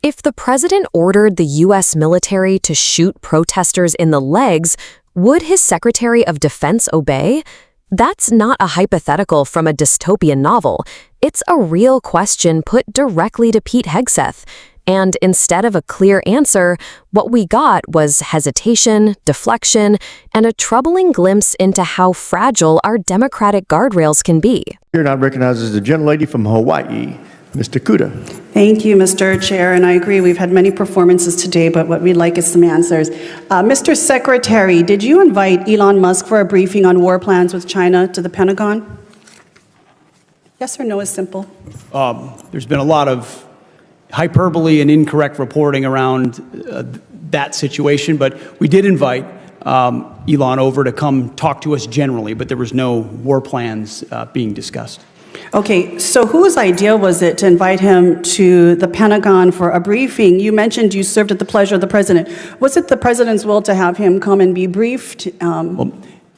If the president ordered the U.S. military to shoot protesters in the legs, would his Secretary of Defense obey? That's not a hypothetical from a dystopian novel. It's a real question put directly to Pete Hegseth. And instead of a clear answer, what we got was hesitation, deflection, and a troubling glimpse into how fragile our democratic guardrails can be. Here now recognizes the gentlelady from Hawaii, Ms. Tokuda. Thank you, Mr. Chair, and I agree we've had many performances today, but what we'd like is some answers. Mr. Secretary, did you invite Elon Musk for a briefing on war plans with China to the Pentagon? Yes or no is simple. There's been a lot of hyperbole and incorrect reporting around that situation, but we did invite Elon over to come talk to us generally, but there was no war plans being discussed. Okay, so whose idea was it to invite him to the Pentagon for a briefing? You mentioned you served at the pleasure of the president. Was it the president's will to have him come and be briefed? Well,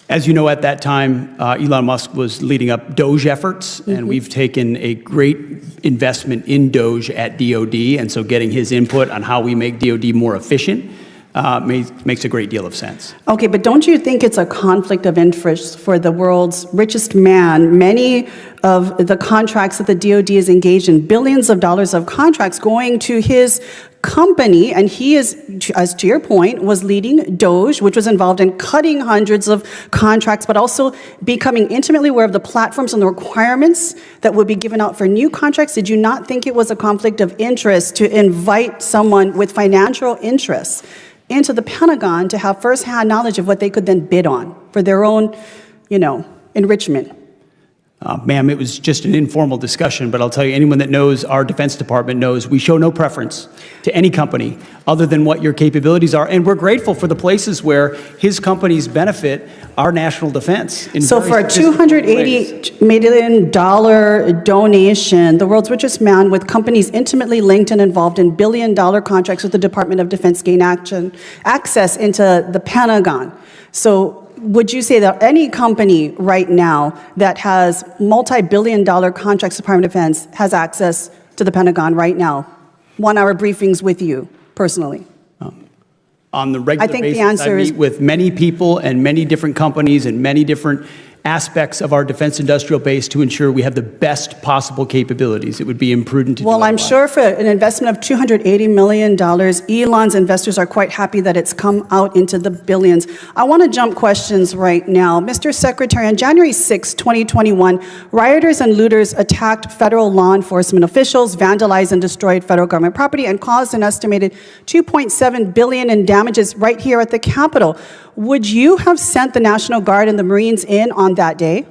as you know, at that time, Elon Musk was leading up Doge efforts, and we've taken a great investment in Doge at DOD, and so getting his input on how we make DOD more efficient makes a great deal of sense. Okay, but don't you think it's a conflict of interest for the world's richest man? Many of the contracts that the DOD is engaged in, billions of dollars of contracts going to his company, and he is, as to your point, was leading Doge, which was involved in cutting hundreds of contracts, but also becoming intimately aware of the platforms and the requirements that would be given out for new contracts. Did you not think it was a conflict of interest to invite someone with financial interests into the Pentagon to have firsthand knowledge of what they could then bid on for their own, enrichment? Ma'am, it was just an informal discussion, but I'll tell you, anyone that knows our Defense Department knows we show no preference to any company other than what your capabilities are, and we're grateful for the places where his companies benefit our national defense. So for a $280 million donation, the world's richest man with companies intimately linked and involved in billion-dollar contracts with the Department of Defense gained access into the Pentagon. So would you say that any company right now that has multi-billion-dollar contracts with the Department of Defense has access to the Pentagon right now? 1-hour briefings with you, personally? On the regular I basis, I meet with many people and many different companies and many different aspects of our defense industrial base to ensure we have the best possible capabilities. It would be imprudent to do Well, I'm otherwise. sure for an investment of $280 million, Elon's investors are quite happy that it's come out into the billions. I want to jump questions right now. Mr. Secretary, on January 6, 2021, rioters and looters attacked federal law enforcement officials, vandalized and destroyed federal government property, and caused an estimated $2.7 billion in damages right here at the Capitol. Would you have sent the National Guard and the Marines in on that day?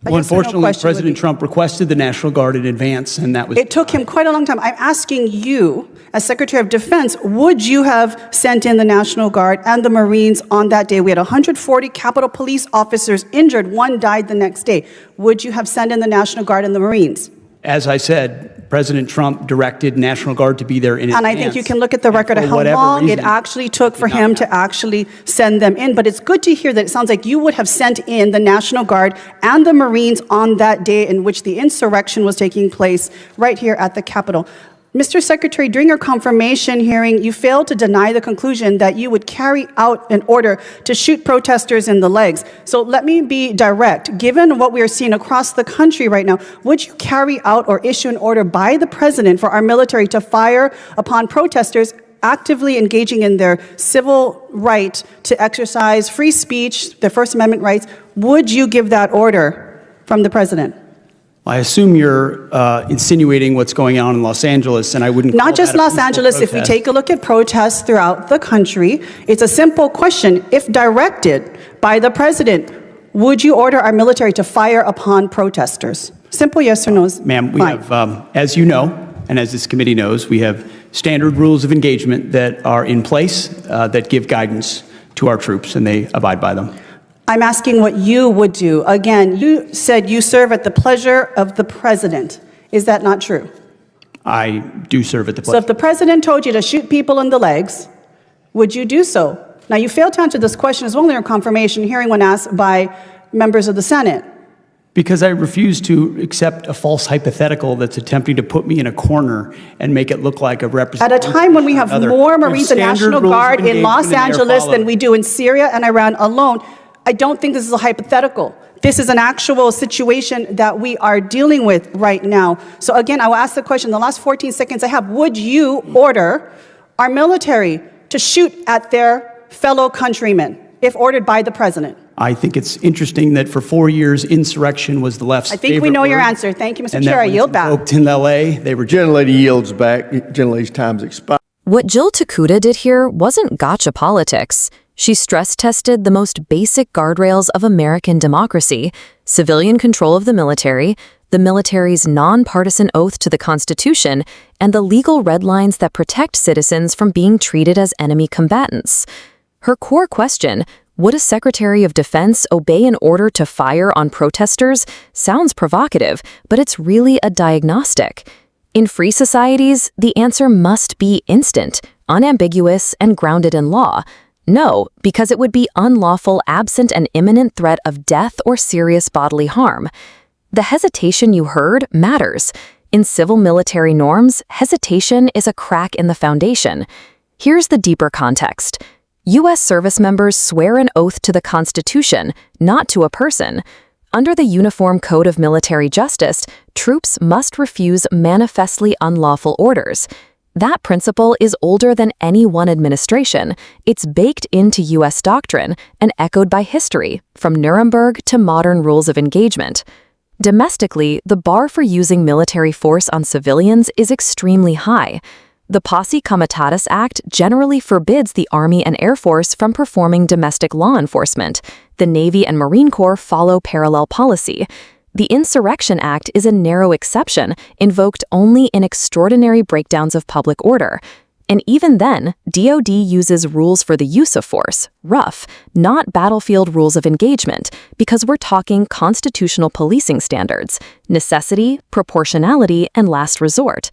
Well, unfortunately, President Trump requested the National Guard in advance, and that was... It took him quite a long time. I'm asking you, as Secretary of Defense, would you have sent in the National Guard and the Marines on that day? We had 140 Capitol Police officers injured. One died the next day. Would you have sent in the National Guard and the Marines? As I said, President Trump directed National Guard to be there in advance. And I think you can look at the record of how long it actually took for him to actually send them in. But it's good to hear that it sounds like you would have sent in the National Guard and the Marines on that day in which the insurrection was taking place right here at the Capitol. Mr. Secretary, during your confirmation hearing, you failed to deny the conclusion that you would carry out an order to shoot protesters in the legs. So let me be direct. Given what we are seeing across the country right now, would you carry out or issue an order by the president for our military to fire upon protesters actively engaging in their civil right to exercise free speech, their First Amendment rights? Would you give that order from the president? I assume you're insinuating what's going on in Los Angeles, and I wouldn't call Not just that a Los Angeles. protest. If we take a look at protests throughout the country, it's a simple question. If directed by the president, would you order our military to fire upon protesters? Simple yes or no. Ma'am, we have, as you know, and as this committee knows, we have standard rules of engagement that are in place that give guidance to our troops, and they abide by them. I'm asking what you would do. Again, you said you serve at the pleasure of the president. Is that not true? I do serve at the pleasure. So if the president told you to shoot people in the legs, would you do so? Now, you failed to answer this question as well in your confirmation hearing when asked by members of the Senate. Because I refuse to accept a false hypothetical that's attempting to put me in a corner and make it look like a representation. At a time when we have more Marines and National Guard in Los Angeles than we do in Syria and Iran alone, I don't think this is a hypothetical. This is an actual situation that we are dealing with right now. So again, I will ask the question, the last 14 seconds I have, would you order our military to shoot at their fellow countrymen if ordered by the president? I think it's interesting that for 4 years, insurrection was the left's favorite I think we know your word, answer. Thank you, Mr. and Chair. I yield back. Invoked in LA, they were Gentlelady yields back. Gentlelady's time's expired. What Jill Tokuda did here wasn't gotcha politics. She stress-tested the most basic guardrails of American democracy, civilian control of the military's nonpartisan oath to the Constitution, and the legal red lines that protect citizens from being treated as enemy combatants. Her core question, would a Secretary of Defense obey an order to fire on protesters, sounds provocative, but it's really a diagnostic. In free societies, the answer must be instant, unambiguous, and grounded in law. No, because it would be unlawful absent an imminent threat of death or serious bodily harm. The hesitation you heard matters. In civil military norms, hesitation is a crack in the foundation. Here's the deeper context. U.S. service members swear an oath to the Constitution, not to a person. Under the Uniform Code of Military Justice, troops must refuse manifestly unlawful orders. That principle is older than any one administration. It's baked into U.S. doctrine and echoed by history, from Nuremberg to modern rules of engagement. Domestically, the bar for using military force on civilians is extremely high. The Posse Comitatus Act generally forbids the Army and Air Force from performing domestic law enforcement. The Navy and Marine Corps follow parallel policy. The Insurrection Act is a narrow exception, invoked only in extraordinary breakdowns of public order. And even then, DoD uses rules for the use of force, rough, not battlefield rules of engagement, because we're talking constitutional policing standards, necessity, proportionality, and last resort.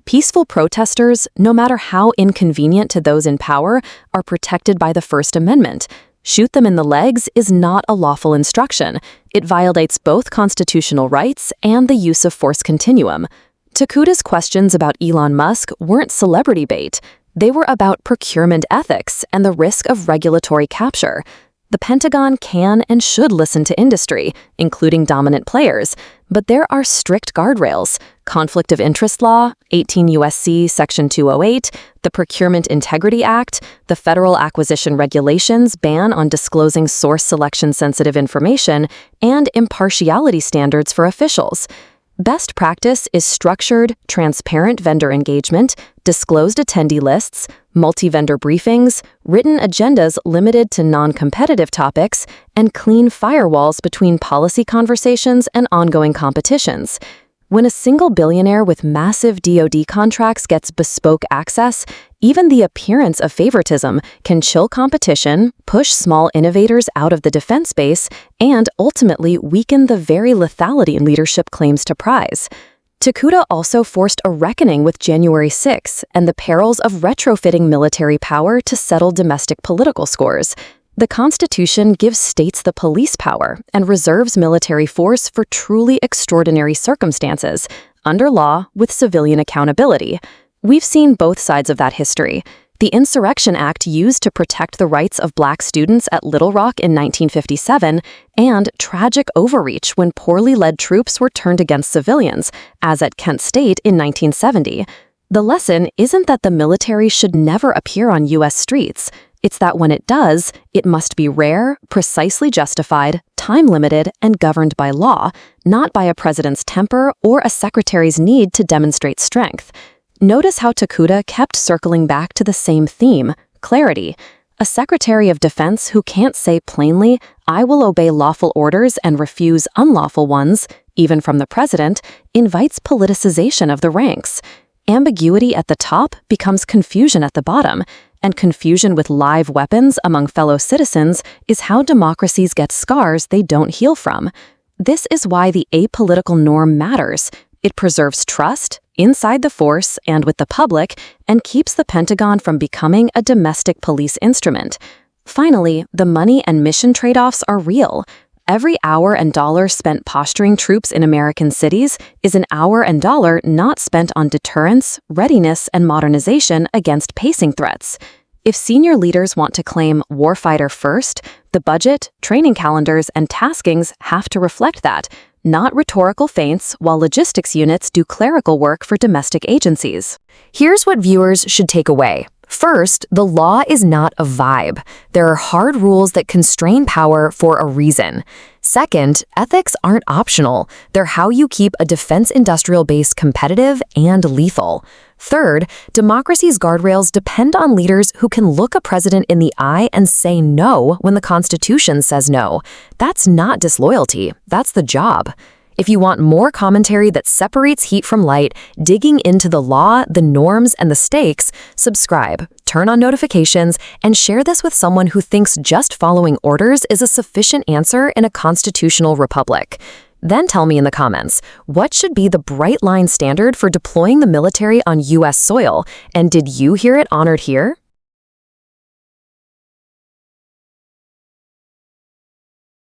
Peaceful protesters, no matter how inconvenient to those in power, are protected by the First Amendment. Shoot them in the legs is not a lawful instruction. It violates both constitutional rights and the use of force continuum. Tokuda's questions about Elon Musk weren't celebrity bait. They were about procurement ethics and the risk of regulatory capture. The Pentagon can and should listen to industry, including dominant players, but there are strict guardrails. Conflict of interest law, 18 U.S.C. Section 208, the Procurement Integrity Act, the Federal Acquisition Regulations ban on disclosing source selection-sensitive information, and impartiality standards for officials. Best practice is structured, transparent vendor engagement, disclosed attendee lists, multi-vendor briefings, written agendas limited to non-competitive topics, and clean firewalls between policy conversations and ongoing competitions. When a single billionaire with massive DoD contracts gets bespoke access, even the appearance of favoritism can chill competition, push small innovators out of the defense base, and ultimately weaken the very lethality leadership claims to prize. Tokuda also forced a reckoning with January 6 and the perils of retrofitting military power to settle domestic political scores. The Constitution gives states the police power and reserves military force for truly extraordinary circumstances, under law with civilian accountability. We've seen both sides of that history. The Insurrection Act used to protect the rights of Black students at Little Rock in 1957, and tragic overreach when poorly led troops were turned against civilians, as at Kent State in 1970. The lesson isn't that the military should never appear on U.S. streets. It's that when it does, it must be rare, precisely justified, time-limited, and governed by law, not by a president's temper or a secretary's need to demonstrate strength. Notice how Tokuda kept circling back to the same theme, clarity. A Secretary of Defense who can't say plainly, "I will obey lawful orders and refuse unlawful ones," even from the president, invites politicization of the ranks. Ambiguity at the top becomes confusion at the bottom, and confusion with live weapons among fellow citizens is how democracies get scars they don't heal from. This is why the apolitical norm matters. It preserves trust inside the force and with the public, and keeps the Pentagon from becoming a domestic police instrument. Finally, the money and mission trade-offs are real. Every hour and dollar spent posturing troops in American cities is an hour and dollar not spent on deterrence, readiness, and modernization against pacing threats. If senior leaders want to claim warfighter first, the budget, training calendars, and taskings have to reflect that, not rhetorical feints while logistics units do clerical work for domestic agencies. Here's what viewers should take away. First, the law is not a vibe. There are hard rules that constrain power for a reason. Second, ethics aren't optional. They're how you keep a defense industrial base competitive and lethal. Third, democracy's guardrails depend on leaders who can look a president in the eye and say no when the Constitution says no. That's not disloyalty. That's the job. If you want more commentary that separates heat from light, digging into the law, the norms, and the stakes, subscribe, turn on notifications, and share this with someone who thinks just following orders is a sufficient answer in a constitutional republic. Then tell me in the comments, what should be the bright line standard for deploying the military on U.S. soil, and did you hear it honored here?